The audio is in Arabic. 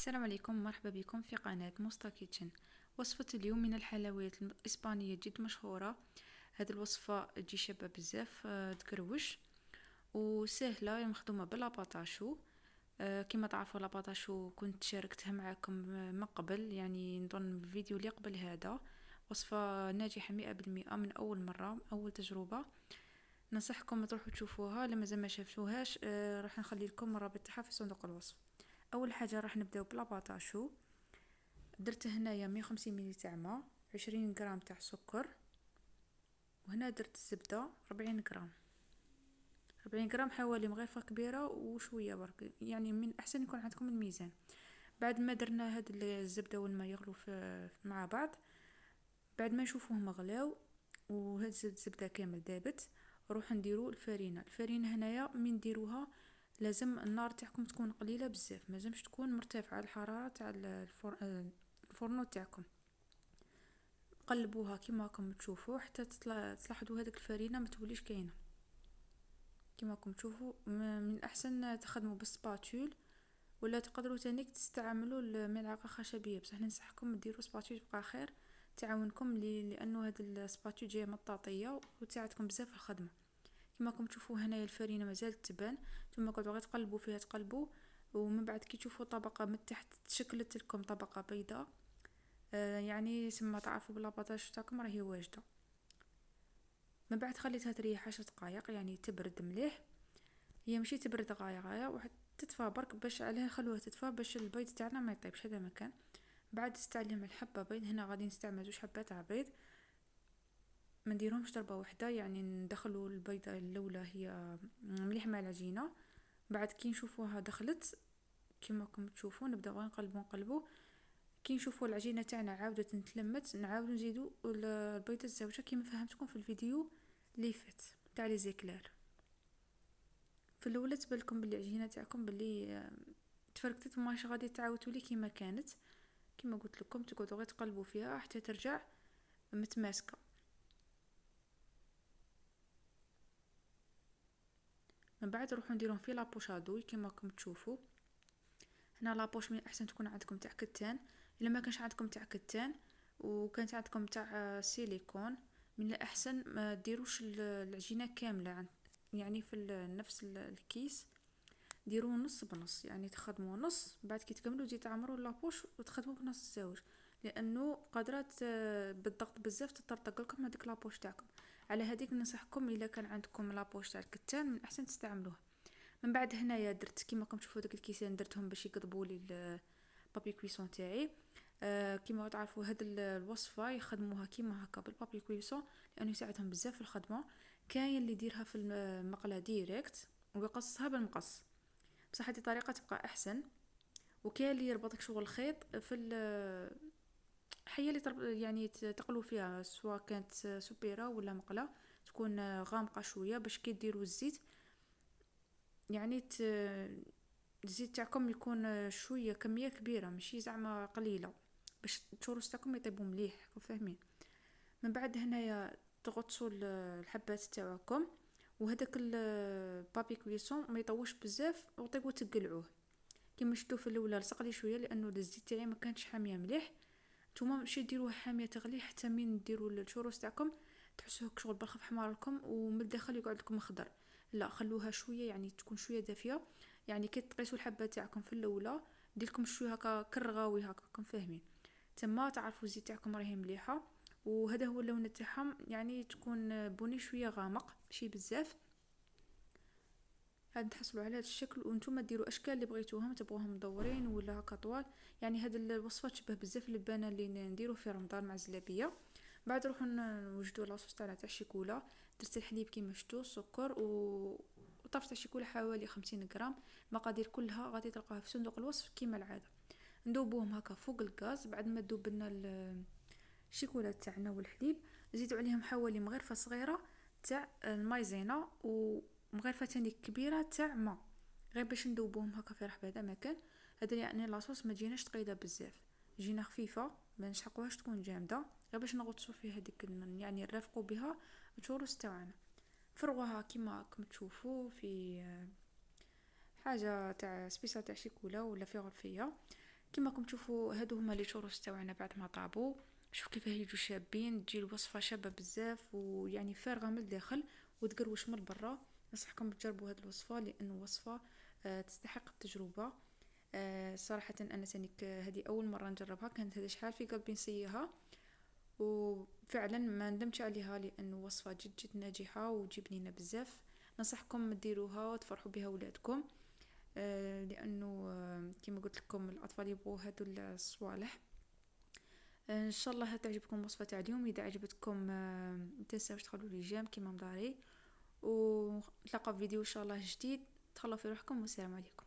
السلام عليكم، مرحبا بكم في قناة موستا كيتشن. وصفة اليوم من الحلويات الإسبانية جد مشهورة. هذه الوصفة تجي شابة بزاف، تقروش وسهلة، مخدومة بالاباطاشو. كما تعرفوا لاباطاشو كنت شاركتها معكم من قبل، يعني نظن فيديو اللي قبل هذا. وصفة ناجحة 100% من أول مرة، أول تجربة. ننصحكم تروحوا تشوفوها لما زال ما شافتوهاش. راح نخلي لكم رابط تاعها في صندوق الوصف. اول حاجه راح نبداو بلاباطاشو. درت هنايا 150 ملي تاع ماء، 20 غرام تاع سكر، وهنا درت الزبده 40 غرام. 40 غرام حوالي مغرفه كبيره وشويه برك، يعني من احسن يكون عندكم الميزان. بعد ما درنا هاد الزبده والماء يغلو مع بعض، بعد ما نشوفوهم غلاو وهاد الزبده كامل دابت، نروح نديرو الفرينه هنايا من نديروها لازم النار تاعكم تكون قليله بزاف، ما لازمش تكون مرتفعه الحراره تاع الفرن تاعكم. قلبوها كيما راكم تشوفوا حتى تلاحظوا هذيك الفرينه ما توليش كاينه. كيما راكم تشوفوا من الاحسن تخدموا بالسباتول، ولا تقدروا تانيك تستعملوا الملعقه خشبيه، بصح ننصحكم ديروا سباتول تبقى خير تعاونكم لانه هاد السباتول جايه مطاطيه وتساعدكم بزاف في الخدمه. كما راكم تشوفوا هنايا الفرينه مازالت تبان، ثم قعدوا غير تقلبوا فيها تقلبوا، ومن بعد كي تشوفوا طبقه من تحت تشكلت لكم طبقه بيضاء، يعني سما تعرفوا بلاباطاج تاعكم راهي واجده. من بعد خليتها تريح 10 دقائق، يعني تبرد مليح. هي ماشي تبرد غايه واحد، تدفى برك باش عليها، خلوها تدفى باش البيض تاعنا ما يطيبش، هذا مكان. بعد استعلم الحبه بيض، هنا غادي نستعمل 2 حبات تاع بيض، ما نديرهمش ضربه واحده، يعني ندخلوا البيضه الاولى هي مليح مع العجينه. بعد كي نشوفوها دخلت كيما راكم تشوفوا نبداو نقلبوا. كي نشوفوا العجينه تاعنا عاودت تلمت، نعاودو نزيدو البيضه الزوجه كيما فهمتكم في الفيديو اللي فات تاع لي زيكلير. في الاولى تبالكم بلي العجينه تاعكم بلي تفركتت، ماش غادي تعاودوا لي كيما كانت. كيما قلت لكم تقعدوا غير تقلبوا فيها حتى ترجع متماسكه. من بعد نروحو نديرهم في لابوشادوي كيما راكم تشوفوا. هنا لابوش من احسن تكون عندكم تاع كتان، الا ما كانش عندكم تاع كتان وكانت عندكم تاع سيليكون، من الاحسن ما ديروش العجينه كامله، يعني في نفس الكيس ديروا نص بنص، يعني تخدموا نص، بعد كي تكملوا تزيد تعمروا لابوش وتخدموا بنص الزوج، لانه قادرات بالضغط بزاف تطرطق لكم هذيك لابوش تاعكم. على هذيك ننصحكم الا كان عندكم لابوش تاع الكتان من احسن تستعملوها. من بعد هنايا درت كيما راكم تشوفوا داك الكيسان درتهم باش يقضبوا لي البابي كويسون تاعي. كيما تعرفوا هاد الوصفه يخدموها كيما هكا بالبابي كويسون لانه يساعدهم بزاف في الخدمه. كاين اللي يديرها في المقله ديريكت ويقصها بالمقص، بصح هذه طريقه تبقى احسن. وكاين اللي يربطك شغل الخيط في الحيه اللي يعني تقلوا فيها، سواء كانت سبيره ولا مقله تكون غامقه شويه، باش كي ديروا الزيت يعني الزيت تاعكم يكون شويه كميه كبيره ماشي زعما قليله، باش الشوروس تاعكم يطيبوا مليح، راكم فاهمين. من بعد هنايا تغطسوا الحبات تاعكم، وهذاك البابي كويسون ما يطوش بزاف وطيبوا تقلعوه. كيما شفتوا في الاولى لصق لي شويه لانه الزيت تاعي ما كانتش حاميه مليح. نتوما ماشي ديروها حاميه تغلي، حتى من ديروا الشوروس تاعكم تحسوه شغل بالخف حمار لكم ومن الداخل يقعد لكم خضر. لا، خلوها شويه يعني تكون شويه دافيه، يعني كي تقيسوا الحبه تاعكم في الاولى ديرلكم شويه هكا كرغاوي هكا، راكم فاهمين. تما تعرفوا الزيت تاعكم راهي مليحه، وهذا هو اللون تاعهم، يعني تكون بني شويه غامق ماشي بزاف. هاد تحصلوا على هذا الشكل، وانتم ديروا اشكال اللي بغيتوهم، تبغوهم مدورين ولا هكا طوال. يعني هاد الوصفه تشبه بزاف اللبانه اللي نديرو في رمضان مع الزلابيه. بعد نروحو نوجدوا لاصوص تاعنا تاع الشيكولا. درت الحليب كيما شفتوا، السكر وطرف تاع الشيكولا حوالي 50 غرام. المقادير كلها غادي تلقاها في صندوق الوصف كيما العاده. ندوبوهم هكا فوق الغاز. بعد ما تذوب لنا الشيكولا تاعنا والحليب، نزيدوا عليهم حوالي مغرفه صغيره تاع المايزينا ومغرفه تاني كبيره تاع ماء، غير باش ندوبوهم هكا في رحبه. هذا مكان هذا يعني لاصوص ما تجيناش ثقيله بزاف، جينا خفيفه ما نشحقوهاش تكون جامده، غير باش نغطسوا فيها هذيك يعني نرافقوا بها الشوروس تاعنا. فرغوها كيما راكم تشوفوا في حاجه تاع سبيسال تاع شيكولا ولا في غرفيه. كما راكم تشوفوا هادو هما لي شوروش تاوعنا بعد ما طابوا. شوف كيف يجوا شابين، تجي الوصفه شابه بزاف ويعني فارغه من الداخل وتقروش من برا. نصحكم تجربوا هاد الوصفه لانه وصفه تستحق التجربه. صراحه انا تانيك هذه اول مره نجربها، كانت هذا شحال في قلبي نسيها وفعلا ما ندمتش عليها لانه وصفه جد جد ناجحه وتجي بنينه بزاف. ننصحكم ديروها وتفرحوا بها ولادكم. لانه كما قلت لكم الاطفال يبغوا هادو الصوالح. ان شاء الله تعجبكم الوصفه تاع اليوم. اذا عجبتكم ما تنساوش تخلوا لي جيم كيما مداري، ونتلاقاو في فيديو ان شاء الله جديد. تهلاو في روحكم والسلام عليكم.